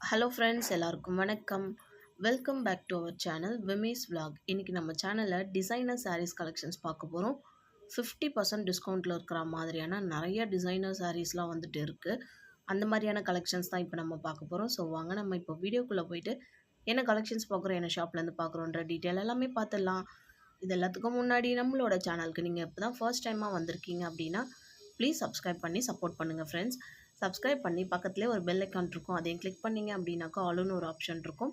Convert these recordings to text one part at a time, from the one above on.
Hello friends, எல்லாருக்கும் வணக்கம். Welcome back to our channel விமேஸ் vlog. இன்றைக்கி நம்ம சேனலில் டிசைனர் சாரீஸ் கலெக்ஷன்ஸ் பார்க்க போகிறோம். 50% டிஸ்கவுண்ட்டில் இருக்கிற மாதிரியான நிறைய டிசைனர் சாரீஸ்லாம் வந்துட்டு இருக்குது. அந்த மாதிரியான கலெக்ஷன்ஸ் தான் இப்போ நம்ம பார்க்க போகிறோம். ஸோ வாங்க நம்ம இப்போ வீடியோக்குள்ளே போயிட்டு என்ன கலெக்ஷன்ஸ் பார்க்குறோம், என்ன ஷாப்லேருந்து பார்க்குறோன்ற டீட்டெயில் எல்லாமே பார்த்துடலாம். இது எல்லாத்துக்கும் முன்னாடி நம்மளோட சேனலுக்கு நீங்கள் இப்போ தான் ஃபர்ஸ்ட் டைமாக வந்திருக்கீங்க அப்படின்னா ப்ளீஸ் சப்ஸ்கிரைப் பண்ணி சப்போர்ட் பண்ணுங்கள் ஃப்ரெண்ட்ஸ். சப்ஸ்கிரைப் பண்ணி பக்கத்துலேயே ஒரு பெல் ஐக்கான் இருக்கும், அதையும் கிளிக் பண்ணிங்க அப்படின்னாக்கா ஆல்னு ஒரு ஆப்ஷன் இருக்கும்,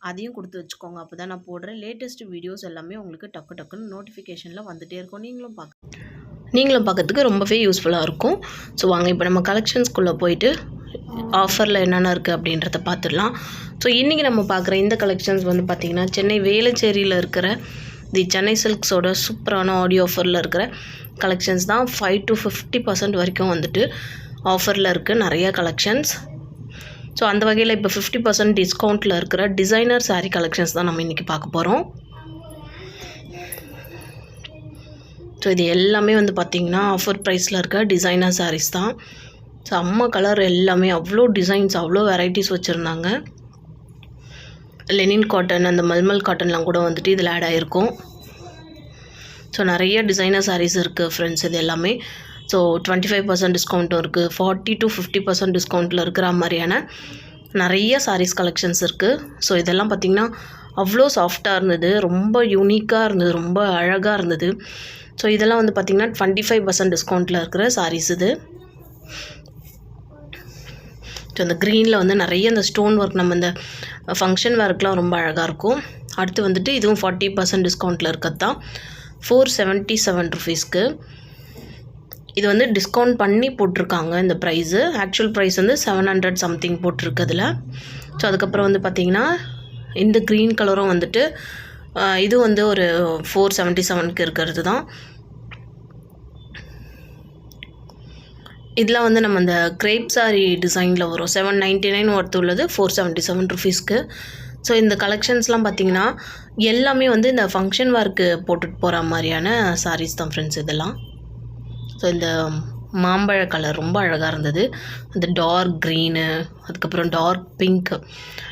அதையும் கொடுத்து வச்சுக்கோங்க. அப்போ தான் நான் போடுற லேட்டஸ்ட் வீடியோஸ் எல்லாமே உங்களுக்கு டக்குன்னு நோட்டிஃபிகேஷனில் வந்துகிட்டே இருக்கும். நீங்களும் பார்க்கறதுக்கு ரொம்பவே யூஸ்ஃபுல்லாக இருக்கும். ஸோ வாங்க இப்போ நம்ம கலெக்ஷன்ஸ்குள்ளே போயிட்டு ஆஃபரில் என்னென்ன இருக்குது அப்படின்றத பார்த்துடலாம். ஸோ இன்றைக்கி நம்ம பார்க்குற இந்த கலெக்ஷன்ஸ் வந்து பார்த்திங்கன்னா சென்னை வேளச்சேரியில் இருக்கிற தி சென்னை சில்க்ஸோட சூப்பரான ஆடியோ ஆஃபரில் இருக்கிற கலெக்ஷன்ஸ் தான். 5 to 50% வரைக்கும் வந்துட்டு ஆஃபரில் இருக்குது நிறையா கலெக்ஷன்ஸ். ஸோ அந்த வகையில் இப்போ 50% டிஸ்கவுண்ட்டில் இருக்கிற டிசைனர் சாரீ கலெக்ஷன்ஸ் தான் நம்ம இன்றைக்கி பார்க்க போகிறோம். ஸோ இது எல்லாமே வந்து பார்த்திங்கன்னா ஆஃபர் ப்ரைஸில் இருக்க டிசைனர் சாரீஸ் தான். ஸோ அம்மா கலர் எல்லாமே அவ்வளோ டிசைன்ஸ், அவ்வளோ வெரைட்டிஸ் வச்சுருந்தாங்க. லெனின் காட்டன், அந்த மல்மல் காட்டன்லாம் கூட வந்துட்டு இதில் ஆட் ஆகிருக்கும். ஸோ நிறைய டிசைனர் சாரீஸ் இருக்குது ஃப்ரெண்ட்ஸ். இது எல்லாமே ஸோ 25% டிஸ்கவுண்ட்டும் இருக்குது, 40 to 50% டிஸ்கவுண்ட்டில் இருக்கிற மாதிரியான நிறைய சாரீஸ் கலெக்ஷன்ஸ் இருக்குது. ஸோ இதெல்லாம் பார்த்திங்கன்னா அவ்வளோ சாஃப்டாக இருந்தது, ரொம்ப யூனிக்காக இருந்தது, ரொம்ப அழகாக இருந்தது. ஸோ இதெல்லாம் வந்து பார்த்திங்கன்னா 25% டிஸ்கவுண்ட்டில் இருக்கிற சாரீஸ் இது. ஸோ அந்த க்ரீனில் வந்து நிறைய இந்த ஸ்டோன் ஒர்க், நம்ம இந்த ஃபங்க்ஷன் ஒர்க்லாம் ரொம்ப அழகாக இருக்கும். அடுத்து வந்துட்டு இதுவும் 40% டிஸ்கவுண்ட்டில் இருக்கிறது தான். 477 ருபீஸ்க்கு இது வந்து டிஸ்கவுண்ட் பண்ணி போட்டிருக்காங்க. இந்த ப்ரைஸு ஆக்சுவல் ப்ரைஸ் வந்து 700 சம்திங் போட்டிருக்குதுல. ஸோ அதுக்கப்புறம் வந்து பார்த்திங்கன்னா இந்த க்ரீன் கலரும் வந்துட்டு இது வந்து ஒரு 477க்கு இருக்கிறது தான். இதில் வந்து நம்ம இந்த கிரேப் சாரி டிசைனில் வரும், 799 ஒர்த்து உள்ளது 477 ருபீஸ்க்கு. ஸோ இந்த கலெக்ஷன்ஸ்லாம் பார்த்திங்கன்னா எல்லாமே வந்து இந்த ஃபங்க்ஷன் ஒர்க்கு போட்டுட்டு போகிற மாதிரியான சாரீஸ் தான் ஃப்ரெண்ட்ஸ் இதெல்லாம். ஸோ இந்த மாம்பழ கலர் ரொம்ப அழகாக இருந்தது, அந்த டார்க் க்ரீனு, அதுக்கப்புறம் டார்க் பிங்க்,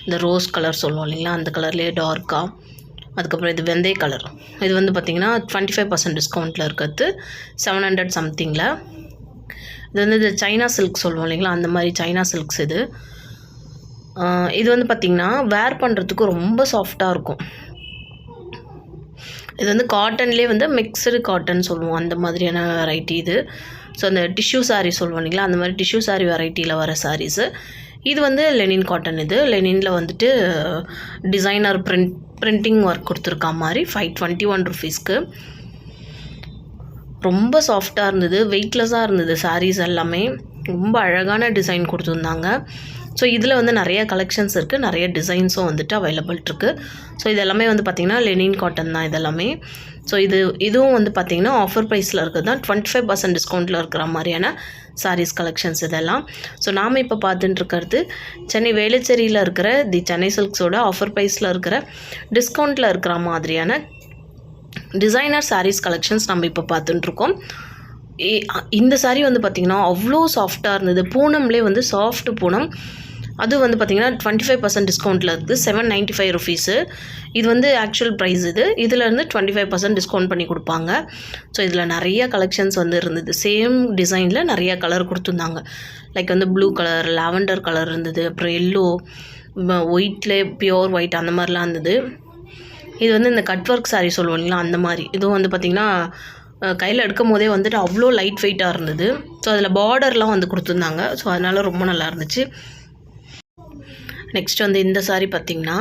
இந்த ரோஸ் கலர் சொல்லுவோம் இல்லைங்களா, அந்த கலர்லேயே டார்க்காக. அதுக்கப்புறம் இது வெந்தய கலர், இது வந்து பார்த்திங்கன்னா 25% டிஸ்கவுண்ட்டில் இருக்கிறது 700 சம்திங்கில். இது வந்து இந்த சைனா சில்க் சொல்லுவோம் இல்லைங்களா, அந்த மாதிரி சைனா சில்க்ஸ் இது. இது வந்து பார்த்திங்கன்னா வேர் பண்ணுறதுக்கு ரொம்ப சாஃப்டாக இருக்கும். இது வந்து காட்டன்லேயே வந்து மிக்சடு காட்டன் சொல்லுவோம், அந்த மாதிரியான வெரைட்டி இது. ஸோ அந்த டிஷ்யூ சாரீ சொல்லுவோம் இல்லைங்களா, அந்த மாதிரி டிஷ்யூ சாரீ வெரைட்டியில் வர சாரீஸு. இது வந்து லெனின் காட்டன். இது லெனினில் வந்துட்டு டிசைனர் பிரிண்டிங் ஒர்க் கொடுத்துருக்கா மாதிரி 521 ருபீஸ்க்கு. ரொம்ப சாஃப்டாக இருந்தது, வெயிட்லெஸ்ஸாக இருந்தது சாரீஸ் எல்லாமே. ரொம்ப அழகான டிசைன் கொடுத்துருந்தாங்க. ஸோ இதில் வந்து நிறைய கலெக்ஷன்ஸ் இருக்குது, நிறைய டிசைன்ஸும் வந்துட்டு அவைலபிள் இருக்குது. ஸோ இதெல்லாமே வந்து பார்த்திங்கன்னா லெனின் காட்டன் தான் இதெல்லாமே. ஸோ இதுவும் வந்து பார்த்திங்கன்னா ஆஃபர் ப்ரைஸில் இருக்கிறது தான், 25% டிஸ்கவுண்ட்டில் இருக்கிற மாதிரியான சாரீஸ் கலெக்ஷன்ஸ் இதெல்லாம். ஸோ நாம் இப்போ பார்த்துட்டுருக்கிறது சென்னை வேளச்சேரியில் இருக்கிற தி சென்னை சில்க்ஸோட ஆஃபர் ப்ரைஸில் இருக்கிற டிஸ்கவுண்ட்டில் இருக்கிற மாதிரியான டிசைனர் சாரீஸ் கலெக்ஷன்ஸ் நம்ம இப்போ பார்த்துட்டுருக்கோம். இந்த சாரீ வந்து பார்த்திங்கன்னா அவ்வளோ சாஃப்டாக இருந்தது, பூனம்லேயே வந்து சாஃப்ட் பூனம். அது வந்து பார்த்திங்கன்னா 25% டிஸ்கவுண்ட்டில் இருக்குது, 795 ருபீஸு. இது வந்து ஆக்சுவல் ப்ரைஸ் இது. இதிலேருந்து 25% டிஸ்கவுண்ட் பண்ணி கொடுப்பாங்க. ஸோ இதில் நிறைய கலெக்ஷன்ஸ் வந்து இருந்தது, சேம் டிசைனில் நிறைய கலர் கொடுத்துருந்தாங்க. லைக் வந்து ப்ளூ கலர், லாவெண்டர் கலர் இருந்தது, அப்புறம் எல்லோ, ஒயிட்லேயே பியோர் ஒயிட், அந்த மாதிரிலாம் இருந்தது. இது வந்து இந்த கட் ஒர்க் சாரீ சொல்லுவோம் இல்லைங்களா, அந்த மாதிரி. இதுவும் வந்து பார்த்திங்கன்னா கையில் எடுக்கும் போதே வந்துட்டு அவ்வளோ லைட் வெயிட்டாக இருந்தது. ஸோ அதில் பார்டர்லாம் வந்து கொடுத்துருந்தாங்க. ஸோ அதனால் ரொம்ப நல்லா இருந்துச்சு. நெக்ஸ்ட் வந்து இந்த சாரீ பார்த்திங்கன்னா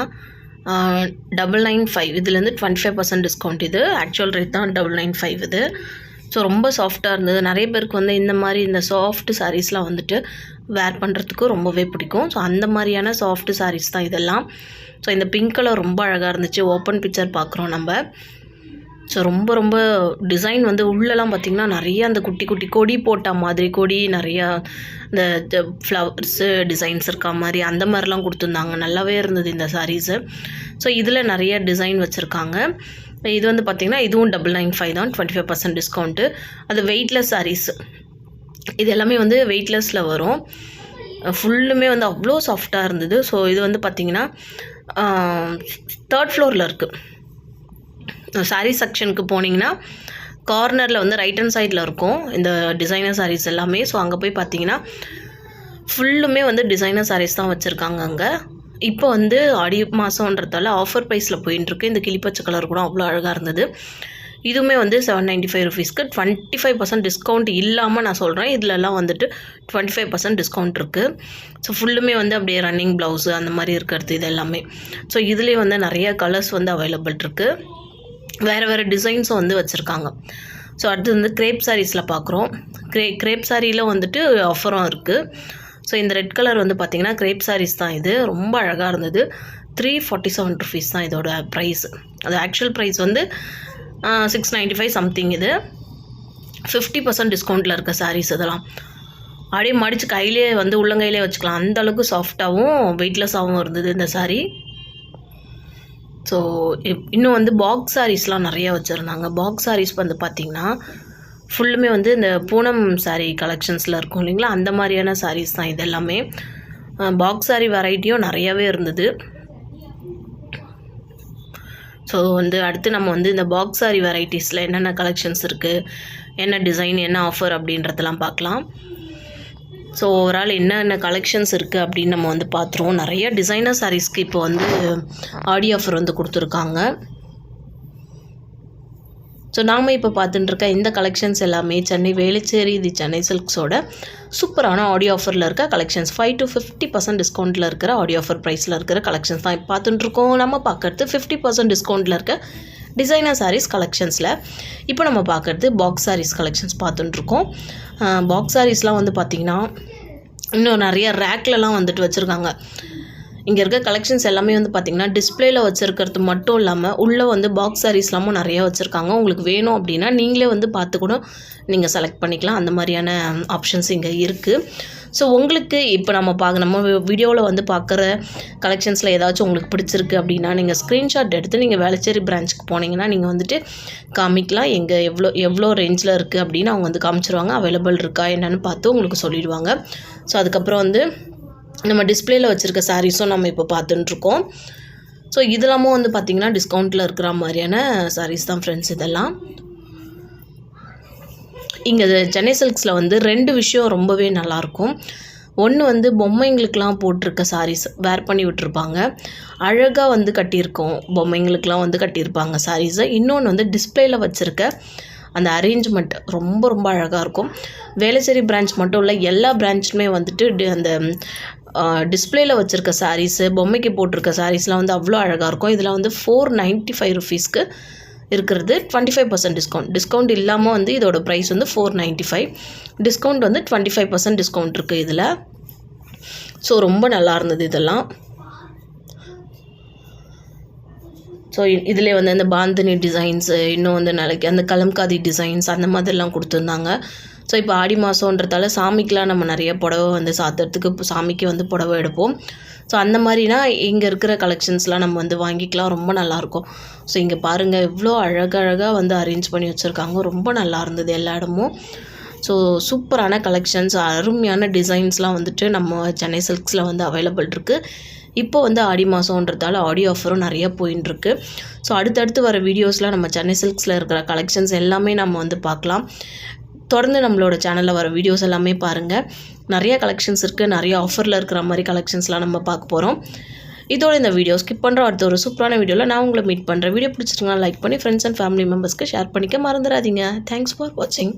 995, இதுலேருந்து 25% டிஸ்கவுண்ட். இது ஆக்சுவல் ரேட் தான் 995 இது. ஸோ ரொம்ப சாஃப்டாக இருந்தது. நிறைய பேருக்கு வந்து இந்த மாதிரி இந்த சாஃப்ட் சாரீஸ்லாம் வந்துட்டு வேர் பண்ணுறதுக்கு ரொம்பவே பிடிக்கும். ஸோ அந்த மாதிரியான சாஃப்ட் சாரீஸ் தான் இதெல்லாம். ஸோ இந்த பிங்க் கலர் ரொம்ப அழகாக இருந்துச்சு. ஓப்பன் பிக்சர் பார்க்குறோம் நம்ம. ஸோ ரொம்ப டிசைன் வந்து உள்ளெல்லாம் பார்த்திங்கன்னா நிறைய அந்த குட்டி குட்டி கொடி போட்ட மாதிரி, கொடி நிறையா இந்த ஃப்ளவர்ஸு டிசைன்ஸ் இருக்கா மாதிரி, அந்த மாதிரிலாம் கொடுத்துருந்தாங்க. நல்லாவே இருந்தது இந்த சாரீஸு. ஸோ இதில் நிறைய டிசைன் வச்சுருக்காங்க. இது வந்து பார்த்திங்கன்னா இதுவும் 995 தான், 25% டிஸ்கவுண்ட்டு. அது வெயிட்லெஸ் சாரீஸ். இது எல்லாமே வந்து வெயிட்லெஸ்ஸில் வரும். ஃபுல்லுமே வந்து அவ்வளோ சாஃப்டாக இருந்தது. ஸோ இது வந்து பார்த்திங்கன்னா 3rd ஃப்ளோரில் இருக்குது. சாரீ செக்ஷனுக்கு போனீங்கன்னா கார்னரில் வந்து ரைட் ஹேண்ட் சைடில் இருக்கும் இந்த டிசைனர் சாரீஸ் எல்லாமே. ஸோ அங்கே போய் பார்த்தீங்கன்னா ஃபுல்லுமே வந்து டிசைனர் சாரீஸ் தான் வச்சுருக்காங்க அங்கே. இப்போ வந்து ஆடி மாதன்றதால ஆஃபர் ப்ரைஸில் போயின்ட்டுருக்கு. இந்த கிளிப்பச்சை கலர் கூட அவ்வளோ அழகாக இருந்தது. இதுவுமே வந்து 795 ருபீஸ்க்கு 25% டிஸ்கவுண்ட் இல்லாமல் நான் சொல்கிறேன். இதிலலாம் வந்துட்டு 25% டிஸ்கவுண்ட் இருக்குது. ஸோ ஃபுல்லுமே வந்து அப்படியே ரன்னிங் ப்ளவுஸு அந்த மாதிரி இருக்கிறது இது எல்லாமே. ஸோ இதுலேயே வந்து நிறைய கலர்ஸ் வந்து அவைலபிள் இருக்குது. வேறு வேறு டிசைன்ஸும் வந்து வச்சுருக்காங்க. ஸோ அடுத்து வந்து கிரேப் சாரீஸில் பார்க்குறோம். கிரேப் சாரியில் வந்துட்டு ஆஃபரும் இருக்குது. ஸோ இந்த ரெட் கலர் வந்து பார்த்திங்கன்னா கிரேப் சாரீஸ் தான். இது ரொம்ப அழகாக இருந்தது. 347 ருபீஸ் தான் இதோட ப்ரைஸ். அது ஆக்சுவல் ப்ரைஸ் வந்து 695 சம்திங். இது 50% டிஸ்கவுண்ட்டில் இருக்க சாரீஸ் இதெல்லாம். அப்படியே மடித்து கையிலே வந்து உள்ளங்கையிலே வச்சுக்கலாம். அந்தளவுக்கு சாஃப்டாகவும் வெயிட்லெஸ்ஸாகவும் இருந்தது இந்த சாரீ. ஸோ இன்னும் வந்து பாக்ஸ் சாரீஸ்லாம் நிறையா வச்சுருந்தாங்க. பாக்ஸ் சாரீஸ் வந்து பார்த்திங்கன்னா ஃபுல்லுமே வந்து இந்த பூனம் சாரீ கலெக்ஷன்ஸில் இருக்கும் இல்லைங்களா, அந்த மாதிரியான சாரீஸ் தான் இது எல்லாமே. பாக்ஸ் சாரீ வெரைட்டியும் நிறையாவே இருந்தது. ஸோ வந்து அடுத்து நம்ம வந்து இந்த பாக்ஸ் சாரீ வெரைட்டிஸில் என்னென்ன கலெக்ஷன்ஸ் இருக்குது, என்ன டிசைன், என்ன ஆஃபர் அப்படின்றதெல்லாம் பார்க்கலாம். ஸோ ஓவரால் என்னென்ன கலெக்ஷன்ஸ் இருக்குது அப்படின்னு நம்ம வந்து பார்த்துருவோம். நிறைய டிசைனர் சாரீஸ்க்கு இப்போ வந்து ஆடி ஆஃபர் வந்து கொடுத்துருக்காங்க. ஸோ நாம் இப்போ பார்த்துட்டுருக்க இந்த கலெக்ஷன்ஸ் எல்லாமே சென்னை வேளச்சேரி தி சென்னை சில்க்ஸோட சூப்பரான ஆடியோ ஆஃபரில் இருக்க கலெக்ஷன்ஸ். 5 to 50% டிஸ்கவுண்ட்டில் இருக்கிற ஆடியோ ஆஃபர் ப்ரைஸில் இருக்கிற கலெக்ஷன்ஸ் தான் இப்போ பார்த்துட்டுருக்கோம். நம்ம பார்க்குறது 50% டிஸ்கவுண்ட்டில் இருக்க டிசைனர் சாரீஸ் கலெக்ஷன்ஸில். இப்போ நம்ம பார்க்குறது பாக்ஸ் சாரீஸ் கலெக்ஷன்ஸ் பார்த்துட்டுருக்கோம். பாக்ஸ் சாரீஸ்லாம் வந்து பார்த்திங்கன்னா இன்னும் நிறைய ரேக்லலாம் வந்துட்டு வச்சுருக்காங்க. இங்கே இருக்க கலெக்ஷன்ஸ் எல்லாமே வந்து பார்த்திங்கன்னா டிஸ்பிளேயில் வச்சுருக்கிறது மட்டும் இல்லாமல் உள்ளே வந்து பாக்ஸ் சாரீஸ்லாமும் நிறையா வச்சுருக்காங்க. உங்களுக்கு வேணும் அப்படின்னா நீங்களே வந்து பார்த்து கூட நீங்கள் செலக்ட் பண்ணிக்கலாம். அந்த மாதிரியான ஆப்ஷன்ஸ் இங்கே இருக்குது. ஸோ உங்களுக்கு இப்போ நம்ம வீடியோவில் வந்து பார்க்குற கலெக்ஷன்ஸில் ஏதாச்சும் உங்களுக்கு பிடிச்சிருக்கு அப்படின்னா நீங்கள் ஸ்க்ரீன்ஷாட் எடுத்து நீங்கள் வேளச்சேரி பிரான்ச்சுக்கு போனீங்கன்னா நீங்கள் வந்துட்டு காமிக்கலாம். எங்கே எவ்வளோ ரேஞ்சில் இருக்குது அப்படின்னு அவங்க வந்து காமிச்சிருவாங்க. அவைலபிள் இருக்கா என்னென்னு பார்த்து உங்களுக்கு சொல்லிடுவாங்க. ஸோ அதுக்கப்புறம் வந்து நம்ம டிஸ்பிளேயில் வச்சுருக்க சாரீஸும் நம்ம இப்போ பார்த்துட்டுருக்கோம். ஸோ இதெல்லாமும் வந்து பார்த்திங்கன்னா டிஸ்கவுண்ட்டில் இருக்கிற மாதிரியான சாரீஸ் தான் ஃப்ரெண்ட்ஸ் இதெல்லாம். இங்கே சென்னை சில்க்ஸில் வந்து 2 விஷயம் ரொம்பவே நல்லாயிருக்கும். ஒன்று வந்து பொம்மைங்களுக்கெலாம் போட்டிருக்க சாரீஸ் வேர் பண்ணி விட்டுருப்பாங்க. அழகாக வந்து கட்டியிருக்கோம், பொம்மைங்களுக்கெலாம் வந்து கட்டியிருப்பாங்க சாரீஸை. இன்னொன்று வந்து டிஸ்பிளேயில் வச்சுருக்க அந்த அரேஞ்ச்மெண்ட் ரொம்ப ரொம்ப அழகாக இருக்கும். வேளச்சேரி பிரான்ச் மட்டும் இல்லை, எல்லா பிரான்ச்சுமே வந்துட்டு அந்த டிஸ்பிளேயில் வச்சுருக்க சாரீஸு, பொம்மைக்கு போட்டிருக்க சாரீஸ்லாம் வந்து அவ்வளோ அழகாக இருக்கும். இதில் வந்து 495 ருபீஸ்க்கு இருக்கிறது 25% டிஸ்கவுண்ட் இல்லாமல் வந்து இதோட ப்ரைஸ் வந்து 495. டிஸ்கவுண்ட் வந்து 25% டிஸ்கவுண்ட் இருக்குது இதில். ஸோ ரொம்ப நல்லா இருந்தது இதெல்லாம். ஸோ இதிலே வந்து அந்த பாந்தினி டிசைன்ஸு, இன்னும் வந்து நாளைக்கு அந்த கலம்காதி டிசைன்ஸ் அந்த மாதிரிலாம் கொடுத்துருந்தாங்க. ஸோ இப்போ ஆடி மாதன்றதால சாமிக்கெலாம் நம்ம நிறைய புடவை வந்து சாத்துறதுக்கு சாமிக்கு வந்து புடவை எடுப்போம். ஸோ அந்த மாதிரினா இங்கே இருக்கிற கலெக்ஷன்ஸ்லாம் நம்ம வந்து வாங்கிக்கலாம். ரொம்ப நல்லாயிருக்கும். ஸோ இங்கே பாருங்கள் எவ்வளோ அழகழகாக வந்து அரேஞ்ச் பண்ணி வச்சுருக்காங்க. ரொம்ப நல்லா இருந்தது எல்லா இடமும். ஸோ சூப்பரான கலெக்ஷன்ஸ், அருமையான டிசைன்ஸ்லாம் வந்துட்டு நம்ம சென்னை சில்க்ஸில் வந்து அவைலபிள் இருக்குது. இப்போ வந்து ஆடி மாதன்றதால ஆடி ஆஃபரும் நிறையா போயின்ட்டுருக்கு. ஸோ அடுத்தடுத்து வர வீடியோஸில் நம்ம சென்னை சில்க்ஸில் இருக்கிற கலெக்ஷன்ஸ் எல்லாமே நம்ம வந்து பார்க்கலாம். தொடர்ந்து நம்மளோட சேனலில் வர வீடியோஸ் எல்லாமே பாருங்கள். நிறையா கலெக்ஷன்ஸ் இருக்குது. நிறைய ஆஃபரில் இருக்கிற மாதிரி கலெக்ஷன்ஸ்லாம் நம்ம பார்க்க போகிறோம். இதோட இந்த வீடியோ ஸ்கிப் பண்ணுற அடுத்த ஒரு சூப்பரான வீடியோவில் நான் உங்களை மீட் பண்ணுறேன். வீடியோ பிடிச்சிருக்கா லைக் பண்ணி ஃப்ரெண்ட்ஸ் அண்ட் ஃபேமிலி மெம்பர்ஸ்க்கு ஷேர் பண்ணிக்க மறந்துடாதீங்க. தேங்க்ஸ் ஃபார் வாட்சிங்.